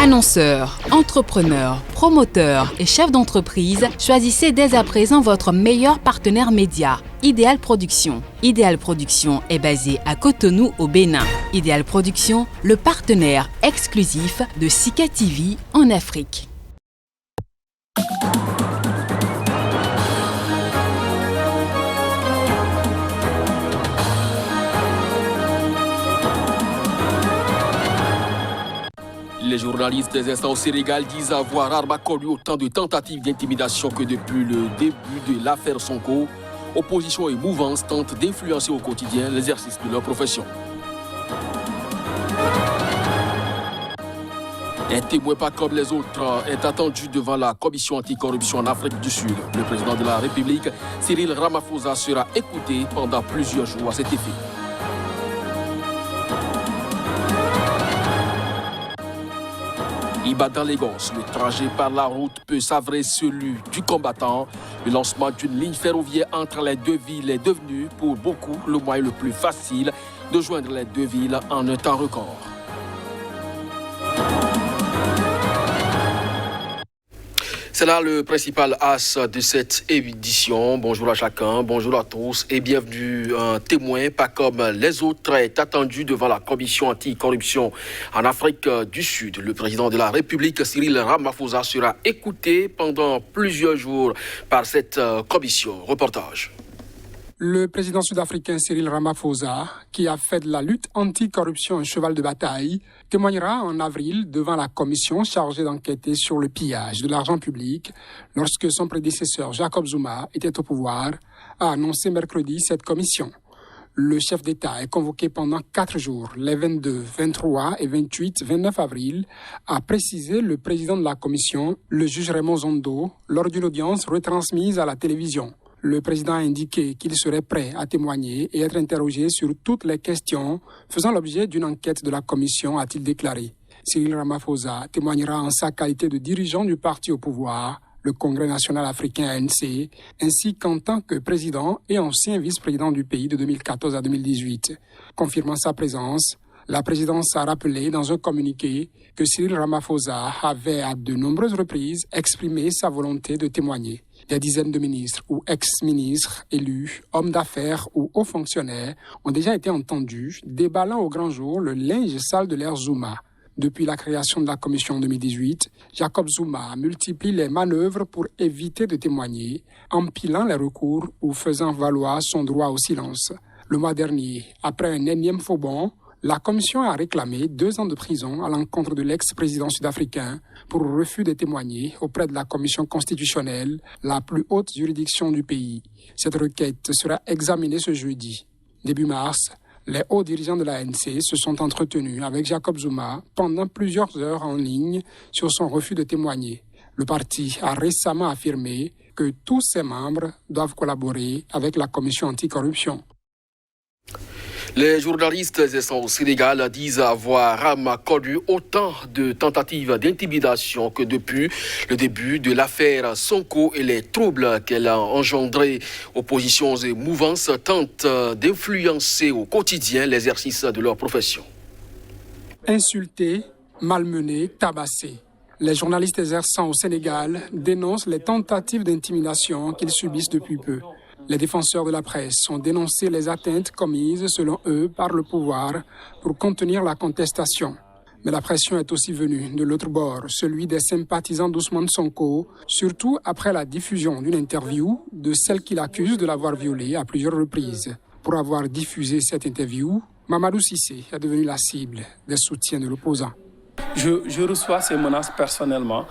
Annonceurs, entrepreneurs, promoteurs et chefs d'entreprise, choisissez dès à présent votre meilleur partenaire média, Ideal Production. Ideal Production est basé à Cotonou au Bénin. Ideal Production, le partenaire exclusif de Sika TV en Afrique. Les journalistes des instants au Sénégal disent avoir rarement connu autant de tentatives d'intimidation que depuis le début de l'affaire Sonko. Opposition et mouvance tentent d'influencer au quotidien l'exercice de leur profession. Un témoin pas comme les autres est attendu devant la commission anticorruption en Afrique du Sud. Le président de la République, Cyril Ramaphosa, sera écouté pendant plusieurs jours à cet effet. Ibadan-Lagos, le trajet par la route peut s'avérer celui du combattant. Le lancement d'une ligne ferroviaire entre les deux villes est devenu pour beaucoup le moyen le plus facile de joindre les deux villes en un temps record. C'est là le principal as de cette édition. Bonjour à chacun, bonjour à tous et bienvenue. Un témoin pas comme les autres est attendu devant la commission anticorruption en Afrique du Sud. Le président de la République, Cyril Ramaphosa, sera écouté pendant plusieurs jours par cette commission. Reportage. Le président sud-africain Cyril Ramaphosa, qui a fait de la lutte anticorruption un cheval de bataille, témoignera en avril devant la commission chargée d'enquêter sur le pillage de l'argent public lorsque son prédécesseur Jacob Zuma était au pouvoir, a annoncé mercredi cette commission. Le chef d'État est convoqué pendant 4 jours, les 22, 23 et 28-29 avril, a précisé le président de la commission, le juge Raymond Zondo, lors d'une audience retransmise à la télévision. Le président a indiqué qu'il serait prêt à témoigner et être interrogé sur toutes les questions faisant l'objet d'une enquête de la commission, a-t-il déclaré. Cyril Ramaphosa témoignera en sa qualité de dirigeant du parti au pouvoir, le Congrès national africain ANC, ainsi qu'en tant que président et ancien vice-président du pays de 2014 à 2018. Confirmant sa présence, la présidence a rappelé dans un communiqué que Cyril Ramaphosa avait à de nombreuses reprises exprimé sa volonté de témoigner. Des dizaines de ministres ou ex-ministres, élus, hommes d'affaires ou hauts fonctionnaires ont déjà été entendus déballant au grand jour le linge sale de l'ère Zuma. Depuis la création de la commission en 2018, Jacob Zuma multiplie les manœuvres pour éviter de témoigner, empilant les recours ou faisant valoir son droit au silence. Le mois dernier, après un énième faux bond, la commission a réclamé 2 ans de prison à l'encontre de l'ex-président sud-africain pour refus de témoigner auprès de la commission constitutionnelle, la plus haute juridiction du pays. Cette requête sera examinée ce jeudi. Début mars, les hauts dirigeants de l'ANC se sont entretenus avec Jacob Zuma pendant plusieurs heures en ligne sur son refus de témoigner. Le parti a récemment affirmé que tous ses membres doivent collaborer avec la commission anticorruption. Les journalistes au Sénégal disent avoir connu autant de tentatives d'intimidation que depuis le début de l'affaire Sonko et les troubles qu'elle a engendrés. Oppositions et mouvances tentent d'influencer au quotidien l'exercice de leur profession. Insultés, malmenés, tabassés. Les journalistes exerçant au Sénégal dénoncent les tentatives d'intimidation qu'ils subissent depuis peu. Les défenseurs de la presse ont dénoncé les atteintes commises, selon eux, par le pouvoir pour contenir la contestation. Mais la pression est aussi venue de l'autre bord, celui des sympathisants d'Ousmane Sonko, surtout après la diffusion d'une interview de celle qu'il accuse de l'avoir violée à plusieurs reprises. Pour avoir diffusé cette interview, Mamadou Cissé est devenu la cible des soutiens de l'opposant. Je reçois ces menaces personnellement,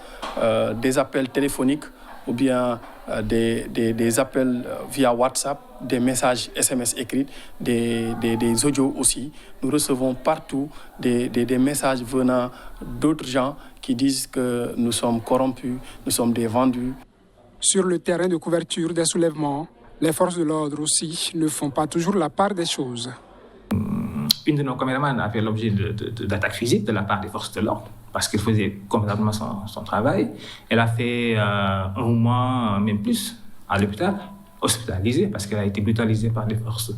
des appels téléphoniques ou bien des appels via WhatsApp, des messages SMS écrits, des audios aussi. Nous recevons partout des messages venant d'autres gens qui disent que nous sommes corrompus, nous sommes des vendus. Sur le terrain de couverture des soulèvements, les forces de l'ordre aussi ne font pas toujours la part des choses. Une de nos caméramans a fait l'objet d'attaques physiques de la part des forces de l'ordre parce qu'elle faisait complètement son travail. Elle a fait un mois, même plus, à l'hôpital, hospitalisée parce qu'elle a été brutalisée par les forces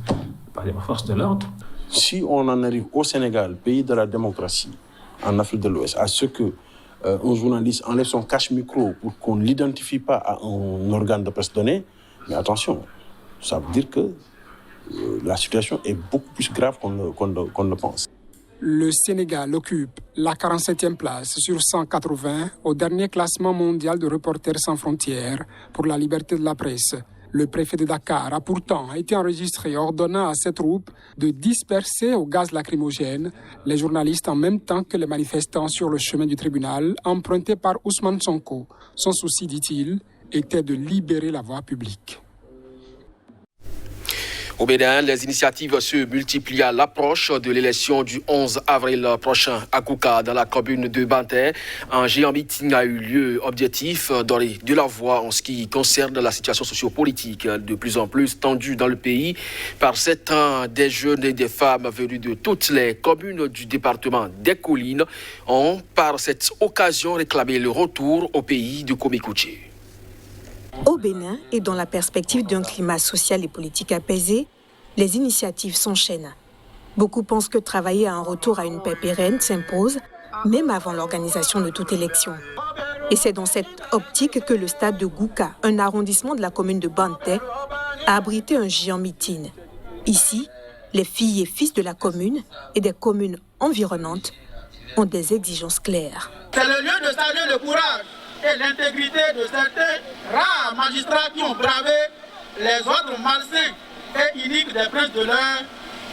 de l'ordre. Si on en arrive au Sénégal, pays de la démocratie, en Afrique de l'Ouest, à ce que un journaliste enlève son cache-micro pour qu'on ne l'identifie pas à un organe de presse donné, mais attention, ça veut dire que la situation est beaucoup plus grave qu'on ne pense. Le Sénégal occupe la 47e place sur 180 au dernier classement mondial de Reporters sans frontières pour la liberté de la presse. Le préfet de Dakar a pourtant été enregistré ordonnant à ses troupes de disperser au gaz lacrymogène les journalistes en même temps que les manifestants sur le chemin du tribunal emprunté par Ousmane Sonko. Son souci, dit-il, était de libérer la voie publique. Au Bénin, les initiatives se multiplient à l'approche de l'élection du 11 avril prochain à Kouka, dans la commune de Banté. Un géant meeting a eu lieu. Objectif, donner de la voix en ce qui concerne la situation sociopolitique de plus en plus tendue dans le pays par certains des jeunes et des femmes venus de toutes les communes du département des Collines ont par cette occasion réclamé le retour au pays de Komikouché. Au Bénin et dans la perspective d'un climat social et politique apaisé, les initiatives s'enchaînent. Beaucoup pensent que travailler à un retour à une paix pérenne s'impose, même avant l'organisation de toute élection. Et c'est dans cette optique que le stade de Gouka, un arrondissement de la commune de Banté, a abrité un géant meeting. Ici, les filles et fils de la commune et des communes environnantes ont des exigences claires. C'est le lieu de saluer le courage et l'intégrité de certains rares magistrats qui ont bravé les ordres malsains et iniques des princes de l'air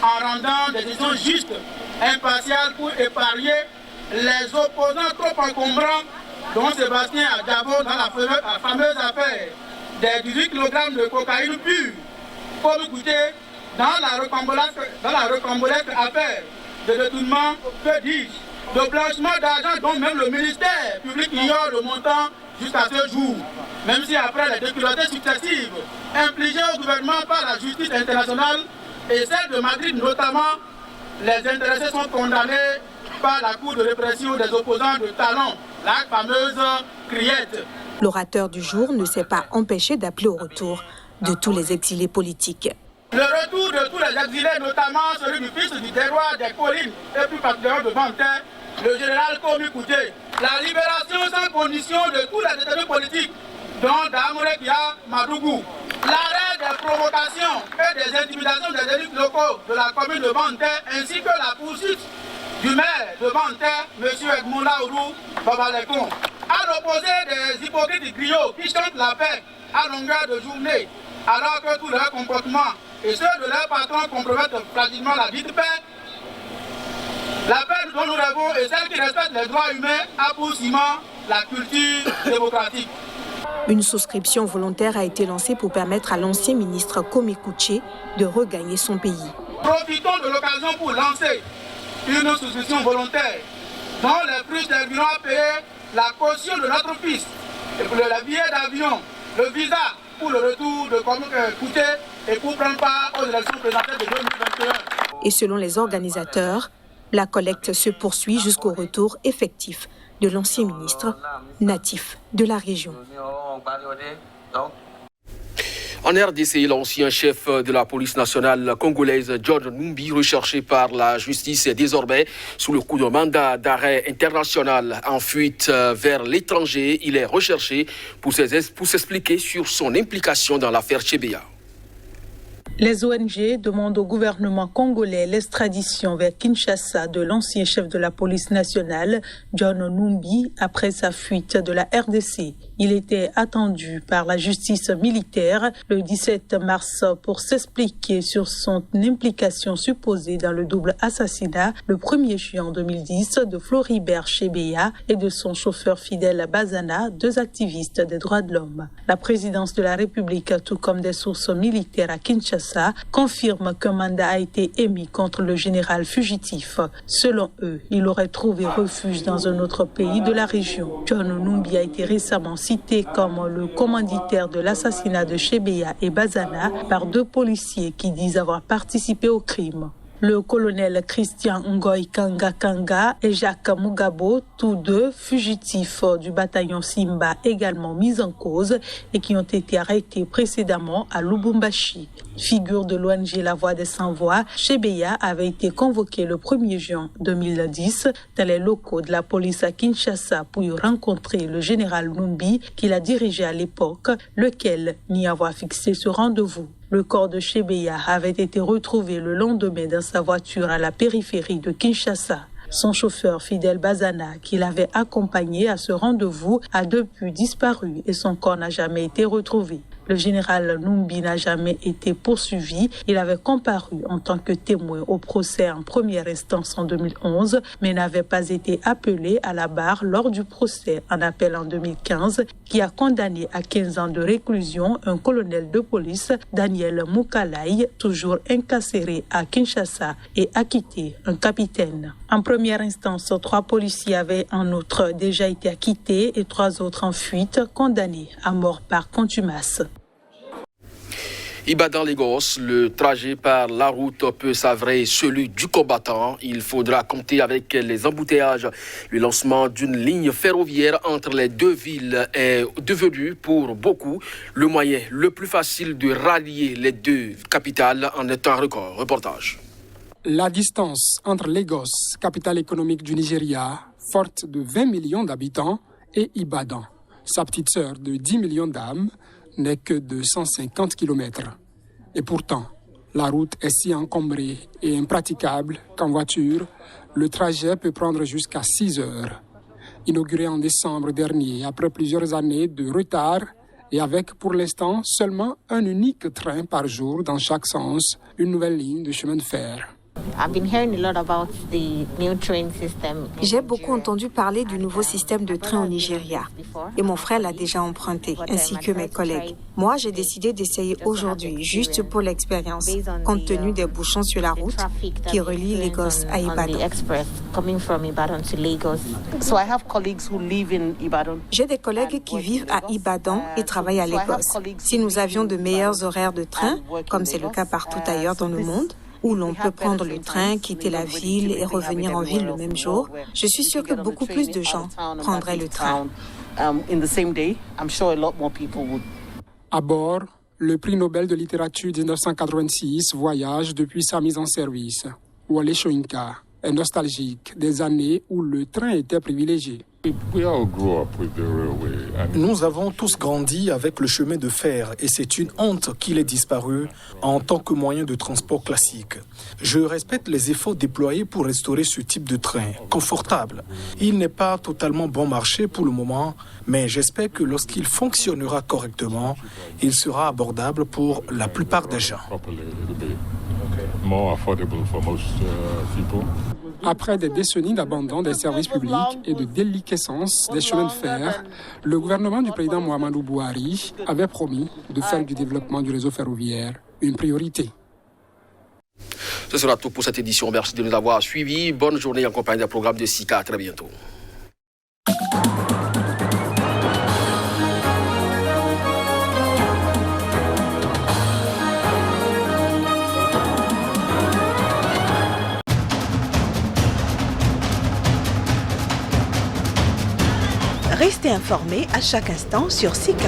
en rendant des décisions justes, impartiales pour épargner les opposants trop encombrants, dont Sébastien Adjabo dans la fameuse affaire des 18 kg de cocaïne pure. Comme écouter dans la rocambolesque affaire de détournement, que dis-je, de blanchiment d'argent dont même le ministère public ignore le montant jusqu'à ce jour. Même si après les déculottées successives infligées au gouvernement par la justice internationale et celle de Madrid notamment, les intéressés sont condamnés par la Cour de répression des opposants de talent, la fameuse criette. L'orateur du jour ne s'est pas empêché d'appeler au retour de tous les exilés politiques. Le retour de tous les exilés, notamment celui du fils du terroir des collines et plus particulièrement de Banté, le général Komikouché. La libération sans condition de tous les détenus politiques, dont Damouré Kia Madougou. L'arrêt des provocations et des intimidations des élus locaux de la commune de Banté, ainsi que la poursuite du maire de Banté, M. Edmond Laourou Babalekon. À l'opposé des hypocrites griots qui chantent la paix à longueur de journée, alors que tous leurs comportements et ceux de leurs patrons compromettent pratiquement la dite paix. La paix dont nous rêvons est celle qui respecte les droits humains à pour ciment la culture démocratique. Une souscription volontaire a été lancée pour permettre à l'ancien ministre Komikouché de regagner son pays. Profitons de l'occasion pour lancer une souscription volontaire dont les plus serviront à payer la caution de notre fils et pour le billet d'avion, le visa pour le retour de Komikouché et pour prendre part aux élections présidentielles de 2021. Et selon les organisateurs, la collecte se poursuit jusqu'au retour effectif de l'ancien ministre natif de la région. En RDC, l'ancien chef de la police nationale congolaise, John Numbi, recherché par la justice, est désormais sous le coup d'un mandat d'arrêt international en fuite vers l'étranger. Il est recherché pour s'expliquer sur son implication dans l'affaire Tchébéa. Les ONG demandent au gouvernement congolais l'extradition vers Kinshasa de l'ancien chef de la police nationale, John Numbi, après sa fuite de la RDC. Il était attendu par la justice militaire le 17 mars pour s'expliquer sur son implication supposée dans le double assassinat le 1er juin 2010 de Floribert Chebeya et de son chauffeur fidèle Bazana, deux activistes des droits de l'homme. La présidence de la République, tout comme des sources militaires à Kinshasa, confirme qu'un mandat a été émis contre le général fugitif. Selon eux, il aurait trouvé refuge dans un autre pays de la région. John Numbi a été récemment cité comme le commanditaire de l'assassinat de Chebeya et Bazana par deux policiers qui disent avoir participé au crime. Le colonel Christian Ngoy Kanga et Jacques Mugabo, tous deux fugitifs du bataillon Simba, également mis en cause et qui ont été arrêtés précédemment à Lubumbashi. Figure de l'ONG La Voix des Sans-Voix, Chebeya avait été convoqué le 1er juin 2010 dans les locaux de la police à Kinshasa pour y rencontrer le général Numbi qu'il a dirigé à l'époque, lequel n'y avoir fixé ce rendez-vous. Le corps de Chebeya avait été retrouvé le lendemain dans sa voiture à la périphérie de Kinshasa. Son chauffeur Fidel Bazana, qui l'avait accompagné à ce rendez-vous, a depuis disparu et son corps n'a jamais été retrouvé. Le général Numbi n'a jamais été poursuivi. Il avait comparu en tant que témoin au procès en première instance en 2011, mais n'avait pas été appelé à la barre lors du procès en appel en 2015, qui a condamné à 15 ans de réclusion un colonel de police, Daniel Moukalai, toujours incarcéré à Kinshasa, et acquitté un capitaine. En première instance, 3 policiers avaient en outre déjà été acquittés et 3 autres en fuite, condamnés à mort par contumace. Ibadan-Lagos, le trajet par la route peut s'avérer celui du combattant. Il faudra compter avec les embouteillages. Le lancement d'une ligne ferroviaire entre les deux villes est devenu pour beaucoup le moyen le plus facile de rallier les deux capitales en un temps record. Reportage. La distance entre Lagos, capitale économique du Nigeria, forte de 20 millions d'habitants, et Ibadan, sa petite sœur de 10 millions d'âmes, n'est que de 150 km. Et pourtant, la route est si encombrée et impraticable qu'en voiture, le trajet peut prendre jusqu'à 6 heures. Inaugurée en décembre dernier, après plusieurs années de retard et avec pour l'instant seulement un unique train par jour dans chaque sens, une nouvelle ligne de chemin de fer. J'ai beaucoup entendu parler du nouveau système de train au Nigeria et mon frère l'a déjà emprunté, ainsi que mes collègues. Moi, j'ai décidé d'essayer aujourd'hui, juste pour l'expérience, compte tenu des bouchons sur la route qui relie Lagos à Ibadan. J'ai des collègues qui vivent à Ibadan et travaillent à Lagos. Si nous avions de meilleurs horaires de train, comme c'est le cas partout ailleurs dans le monde, où l'on peut prendre le train, quitter la ville et revenir en ville le même jour, je suis sûre que beaucoup plus de gens prendraient le train. À bord, le prix Nobel de littérature 1986 voyage depuis sa mise en service. Wole Soyinka est nostalgique des années où le train était privilégié. Nous avons tous grandi avec le chemin de fer et c'est une honte qu'il ait disparu en tant que moyen de transport classique. Je respecte les efforts déployés pour restaurer ce type de train confortable. Il n'est pas totalement bon marché pour le moment, mais j'espère que lorsqu'il fonctionnera correctement, il sera abordable pour la plupart des gens. Après des décennies d'abandon des services publics et de déliquescence des chemins de fer, le gouvernement du président Muhammadu Buhari avait promis de faire du développement du réseau ferroviaire une priorité. Ce sera tout pour cette édition. Merci de nous avoir suivis. Bonne journée en compagnie d'un programme de Sika. À très bientôt. Restez informés à chaque instant sur Sika.